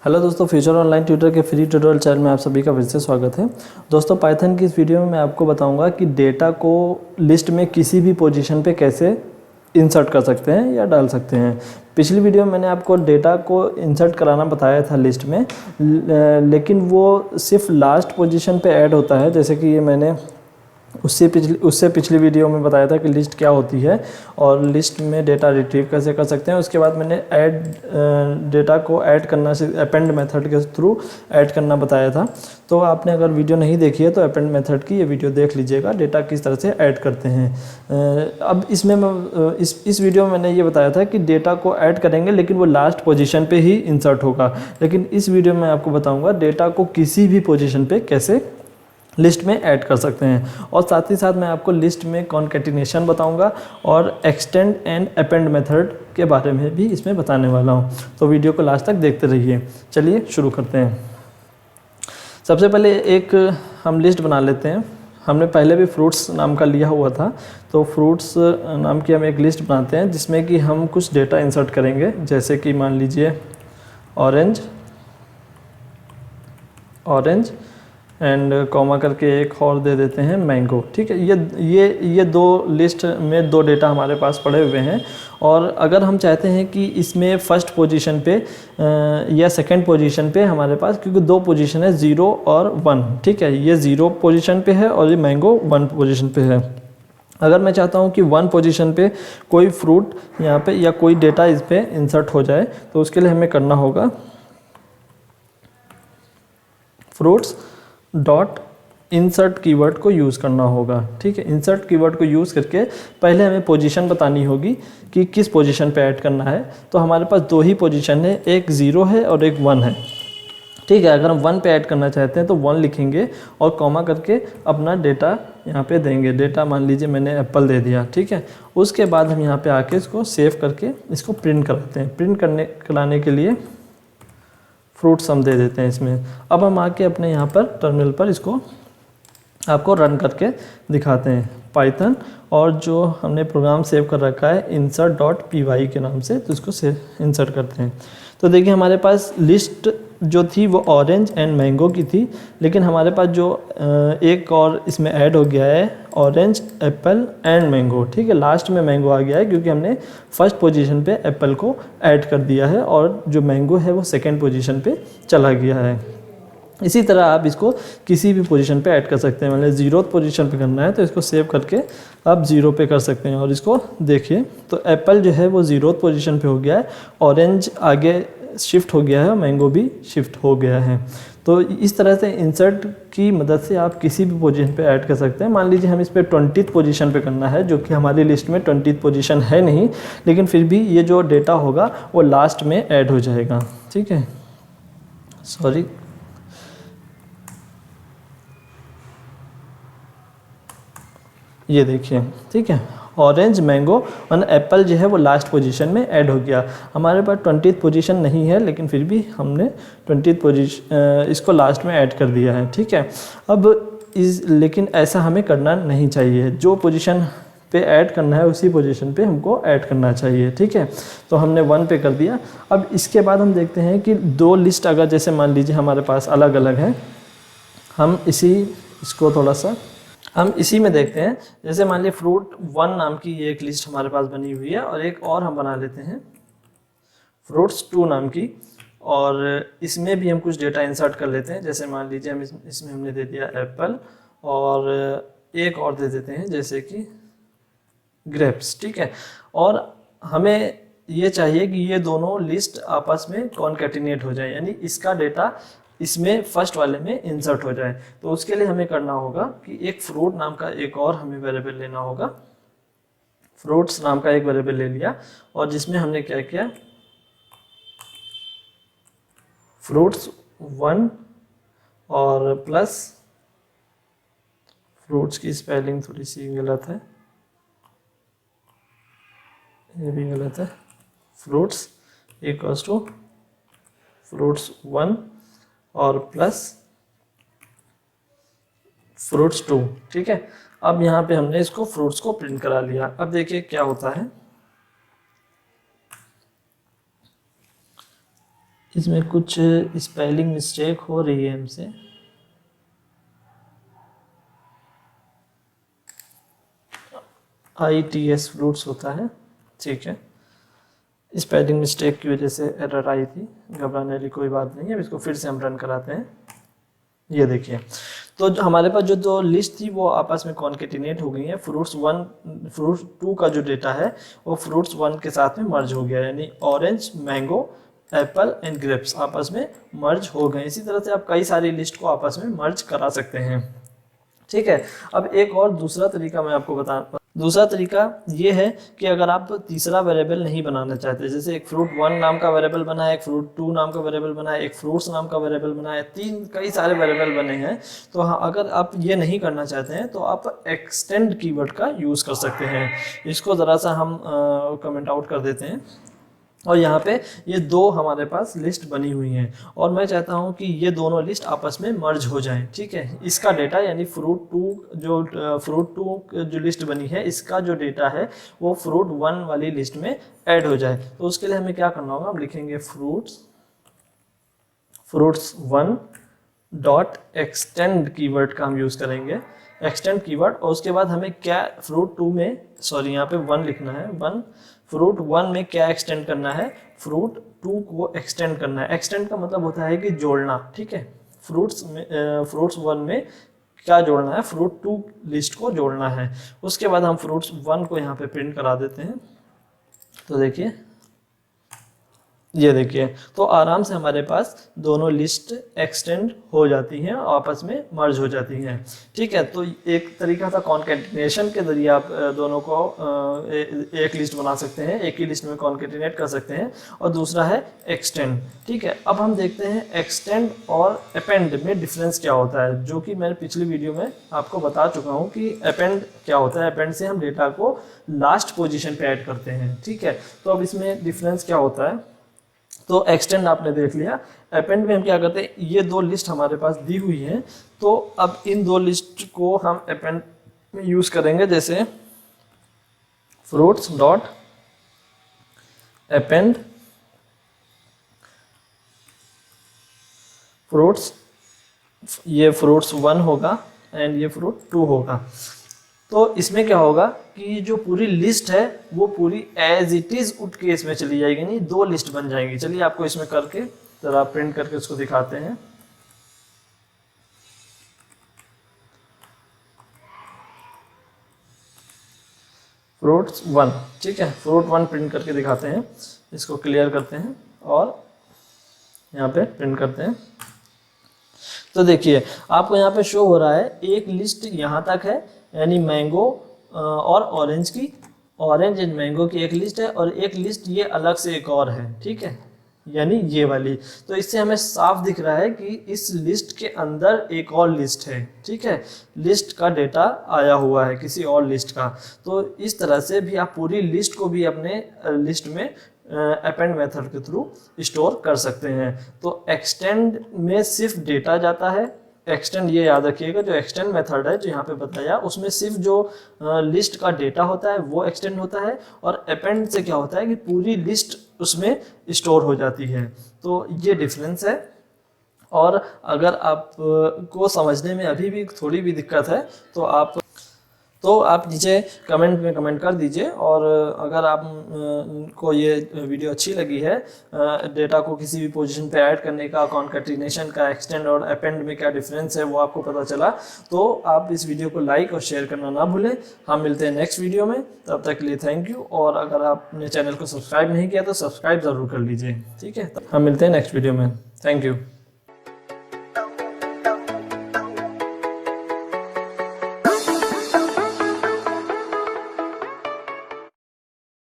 Hello दोस्तों, future online tutor के free tutorial channel में आप सभी का फिर से स्वागत है। दोस्तों, पाइथन की इस वीडियो में मैं आपको बताऊंगा कि डेटा को लिस्ट में किसी भी पोजीशन पे कैसे इंसर्ट कर सकते हैं या डाल सकते हैं। पिछली वीडियो में मैंने आपको डेटा को इंसर्ट कराना बताया था लिस्ट में, लेकिन वो सिर्फ लास्ट पोजीशन पे ऐड होता है। जैसे कि ये मैंने उससे पिछली वीडियो में बताया था कि लिस्ट क्या होती है और लिस्ट में डेटा रिट्रीव कैसे कर सकते हैं। उसके बाद मैंने डेटा को ऐड करना से अपेंड मेथड के थ्रू ऐड करना बताया था। तो आपने अगर वीडियो नहीं देखी है तो अपेंड मेथड की ये वीडियो देख लीजिएगा, डेटा किस तरह से ऐड करते हैं। अब इसमें मैं इस वीडियो में मैंने ये बताया था कि डेटा को ऐड करेंगे लेकिन वो लास्ट पोजीशन पे ही इंसर्ट होगा। लेकिन इस वीडियो में आपको बताऊंगा डेटा को किसी भी पोजीशन पे कैसे लिस्ट में ऐड कर सकते हैं, और साथ ही साथ मैं आपको लिस्ट में कॉन्कैटिनेशन बताऊंगा और एक्सटेंड एंड अपेंड मेथड के बारे में भी इसमें बताने वाला हूं। तो वीडियो को लास्ट तक देखते रहिए। चलिए शुरू करते हैं। सबसे पहले एक हम लिस्ट बना लेते हैं। हमने पहले भी फ्रूट्स नाम का लिया हुआ था, तो फ्रूट्स नाम की हम एक लिस्ट बनाते हैं जिसमें कि हम कुछ डेटा इंसर्ट करेंगे। जैसे कि मान लीजिए ऑरेंज एंड कॉमा करके एक और दे देते हैं मैंगो। ठीक है, ये दो लिस्ट में दो डेटा हमारे पास पड़े हुए हैं। और अगर हम चाहते हैं कि इसमें फर्स्ट पोजीशन पे या सेकंड पोजीशन पे हमारे पास, क्योंकि दो पोजीशन है 0 और 1, ठीक है, ये 0 पोजीशन पे है और ये मैंगो 1 पोजीशन पे है। अगर मैं चाहता हूँ कि 1 पोजीशन पे कोई फ्रूट यहाँ पे या कोई डेटा इस पे इंसर्ट हो जाए, तो उसके लिए हमें करना होगा फ्रूट्स डॉट इंसर्ट कीवर्ड को यूज़ करना होगा। ठीक है, इंसर्ट कीवर्ड को यूज़ करके पहले हमें पोजीशन बतानी होगी कि किस पोजीशन पे ऐड करना है। तो हमारे पास दो ही पोजीशन है, एक 0 है और एक 1 है। ठीक है, अगर हम 1 पे ऐड करना चाहते हैं तो 1 लिखेंगे और कॉमा करके अपना डेटा यहाँ पे देंगे। डेटा मान लीजिए मैंने एप्पल दे दिया। ठीक है, उसके बाद हम यहाँ पे आके इसको सेव करके इसको प्रिंट कराते हैं। प्रिंट कराने के लिए फ्रूट्स हम दे देते हैं इसमें। अब हम आके अपने यहाँ पर टर्मिनल पर इसको आपको रन करके दिखाते हैं पाइथन, और जो हमने प्रोग्राम सेव कर रखा है insert.py के नाम से, तो इसको इंसर्ट करते हैं। तो देखिए हमारे पास लिस्ट जो थी वो ऑरेंज एंड मैंगो की थी, लेकिन हमारे पास जो एक और इसमें ऐड हो गया है ऑरेंज, एप्पल एंड मैंगो। ठीक है, लास्ट में मैंगो आ गया है क्योंकि हमने फर्स्ट पोजीशन पे एप्पल को ऐड कर दिया है और जो मैंगो है वो सेकंड पोजीशन पे चला गया है। इसी तरह आप इसको किसी भी पोजीशन पे ऐड कर सकते हैं। मतलब 0 पोजीशन पे करना है तो इसको सेव करके आप 0 पे कर सकते हैं। और इसको देखिए तो एप्पल जो है वो 0 पोजीशन पे हो गया है, ऑरेंज आगे शिफ्ट हो गया है, मैंगो भी शिफ्ट हो गया है। तो इस तरह से इंसर्ट की मदद से आप किसी भी पोजीशन पे ऐड कर सकते हैं। मान लीजिए हम इस पर 20th पोजीशन पे करना है, जो कि हमारी लिस्ट में 20th पोजीशन है नहीं, लेकिन फिर भी ये जो डेटा होगा वो लास्ट में ऐड हो जाएगा। ठीक है, सॉरी, ये देखिए। ठीक है, ऑरेंज, मैंगो और एप्पल जो है वो लास्ट पोजीशन में ऐड हो गया। हमारे पास 20th पोजीशन नहीं है, लेकिन फिर भी हमने 20th पोजीशन इसको लास्ट में ऐड कर दिया है। ठीक है, अब लेकिन ऐसा हमें करना नहीं चाहिए। जो पोजीशन पे ऐड करना है उसी पोजीशन पे हमको ऐड करना चाहिए। ठीक है, तो हमने 1 पे कर दिया। अब इसके बाद हम देखते हैं कि दो लिस्ट अगर जैसे मान लीजिए हमारे पास अलग अलग है, हम इसको थोड़ा सा हम इसी में देखते हैं। जैसे मान लीजिए फ्रूट 1 नाम की एक लिस्ट हमारे पास बनी हुई है, और एक और हम बना लेते हैं फ्रूट्स 2 नाम की, और इसमें भी हम कुछ डेटा इंसर्ट कर लेते हैं। जैसे मान लीजिए हम इसमें हमने दे दिया एप्पल, और एक और दे देते हैं जैसे कि ग्रेप्स। ठीक है, और हमें ये चाहिए कि ये दोनों लिस्ट आपस में कॉन्कैटिनेट हो जाए, यानी इसका डेटा इसमें फर्स्ट वाले में इंसर्ट हो जाए। तो उसके लिए हमें करना होगा कि एक फ्रूट नाम का एक और हमें वेरिएबल लेना होगा। फ्रूट्स नाम का एक वेरिएबल ले लिया, और जिसमें हमने क्या किया, फ्रूट्स 1 और प्लस, फ्रूट्स की स्पेलिंग थोड़ी सी गलत है, ये भी गलत है, फ्रूट्स इक्वल्स टू फ्रूट्स 1 और प्लस फ्रूट्स 2। ठीक है, अब यहाँ पे हमने इसको फ्रूट्स को प्रिंट करा लिया। अब देखिए क्या होता है। इसमें कुछ स्पेलिंग मिस्टेक हो रही है हमसे। ITS फ्रूट्स होता है, ठीक है। स्पेलिंग मिस्टेक की वजह से एरर आई थी, घबराने वाली कोई बात नहीं है। अब इसको फिर से हम रन कराते हैं। ये देखिए, तो हमारे पास जो दो लिस्ट थी वो आपस में कॉन्केटिनेट हो गई है। फ्रूट्स 2 का जो डेटा है वो फ्रूट्स 1 के साथ में मर्ज हो गया, यानी orange, mango, Apple and grapes आपस में मर्ज हो गए। इसी तरह से आप कई सारी लिस्ट को आपस में मर्ज करा सकते हैं, ठीक है। अब एक और दूसरा तरीका मैं आपको दूसरा तरीका ये है कि अगर आप तीसरा वेरिएबल नहीं बनाना चाहते, जैसे एक फ्रूट 1 नाम का वेरिएबल बना है, एक फ्रूट 2 नाम का वेरिएबल बना है, एक फ्रूट्स नाम का वेरिएबल बना है, कई सारे वेरिएबल बने हैं, तो हाँ, अगर आप ये नहीं करना चाहते हैं तो आप एक्सटेंड कीवर्ड का यूज़ कर सकते हैं। इसको ज़रा सा हम कमेंट आउट कर देते हैं, और यहाँ पे ये दो हमारे पास लिस्ट बनी हुई हैं, और मैं चाहता हूँ कि ये दोनों लिस्ट आपस में मर्ज हो जाएं, ठीक है। इसका डेटा यानी फ्रूट 2 जो लिस्ट बनी है, इसका जो डेटा है वो फ्रूट 1 वाली लिस्ट में ऐड हो जाए। तो उसके लिए हमें क्या करना होगा, हम लिखेंगे फ्रूट्स 1 डॉट एक्सटेंड कीवर्ड का हम यूज़ करेंगे, एक्सटेंड कीवर्ड। और उसके बाद हमें क्या फ्रूट 2 में, सॉरी यहाँ पे 1 लिखना है, फ्रूट 1 में क्या एक्सटेंड करना है, फ्रूट 2 को एक्सटेंड करना है। एक्सटेंड का मतलब होता है कि जोड़ना, ठीक है। फ्रूट्स 1 में क्या जोड़ना है, फ्रूट 2 लिस्ट को जोड़ना है। उसके बाद हम फ्रूट्स 1 को यहाँ पे प्रिंट करा देते हैं। तो देखिए, ये देखिए, तो आराम से हमारे पास दोनों लिस्ट एक्सटेंड हो जाती हैं और आपस में मर्ज हो जाती हैं, ठीक है। तो एक तरीका था कॉन्केटिनेशन के जरिए आप दोनों को एक लिस्ट बना सकते हैं, एक ही लिस्ट में कॉन्केटिनेट कर सकते हैं, और दूसरा है एक्सटेंड, ठीक है। अब हम देखते हैं एक्सटेंड और अपेंड में डिफरेंस क्या होता है, जो कि मैंने पिछली वीडियो में आपको बता चुका हूँ कि अपेंड क्या होता है। अपेंड से हम डेटा को लास्ट पोजिशन पे ऐड करते हैं, ठीक है। तो अब इसमें डिफरेंस क्या होता है, तो एक्सटेंड आपने देख लिया। अपेंड में हम क्या करते हैं, ये दो लिस्ट हमारे पास दी हुई हैं, तो अब इन दो लिस्ट को हम अपेंड में यूज करेंगे। जैसे फ्रूट्स डॉट अपेंड फ्रूट्स, ये फ्रूट्स 1 होगा एंड ये फ्रूट 2 होगा। तो इसमें क्या होगा कि जो पूरी लिस्ट है वो पूरी एज इट इज उठ के इसमें चली जाएगी, नहीं, दो लिस्ट बन जाएंगी। चलिए आपको इसमें करके जरा प्रिंट करके उसको दिखाते हैं। फ्रूट्स 1, ठीक है, फ्रूट 1 प्रिंट करके दिखाते हैं। इसको क्लियर करते हैं और यहाँ पे प्रिंट करते हैं। तो देखिए, आपको यहाँ पे शो हो रहा है एक लिस्ट यहाँ तक है, यानी मैंगो और ऑरेंज की, ऑरेंज एंड मैंगो की एक लिस्ट है, और एक लिस्ट ये अलग से एक और है, ठीक है, यानी ये वाली। तो इससे हमें साफ दिख रहा है कि इस लिस्ट के अंदर एक और लिस्ट है, ठीक है, लिस्ट का डेटा आया हुआ है किसी और लिस्ट का। तो इस तरह से भी आप पूरी लिस्ट को भी अपने लिस्ट में अपेंड मेथड के थ्रू स्टोर कर सकते हैं। तो एक्सटेंड में सिर्फ डेटा जाता है। एक्सटेंड, ये याद रखिएगा, जो एक्सटेंड मेथड है जो यहाँ पे बताया, उसमें सिर्फ जो लिस्ट का डेटा होता है वो एक्सटेंड होता है, और अपेंड से क्या होता है कि पूरी लिस्ट उसमें स्टोर हो जाती है। तो ये डिफरेंस है। और अगर आप को समझने में अभी भी थोड़ी भी दिक्कत है तो आप नीचे कमेंट में कमेंट कर दीजिए। और अगर आप को ये वीडियो अच्छी लगी है, डेटा को किसी भी पोजीशन पे ऐड करने का, कॉन्कैटिनेशन का, एक्सटेंड और अपेंड में क्या डिफरेंस है वो आपको पता चला, तो आप इस वीडियो को लाइक और शेयर करना ना भूलें। हम मिलते हैं नेक्स्ट वीडियो में, तब तक के लिए थैंक यू। और अगर आपने चैनल को सब्सक्राइब नहीं किया तो सब्सक्राइब ज़रूर कर लीजिए, ठीक है। हम मिलते हैं नेक्स्ट वीडियो में, थैंक यू।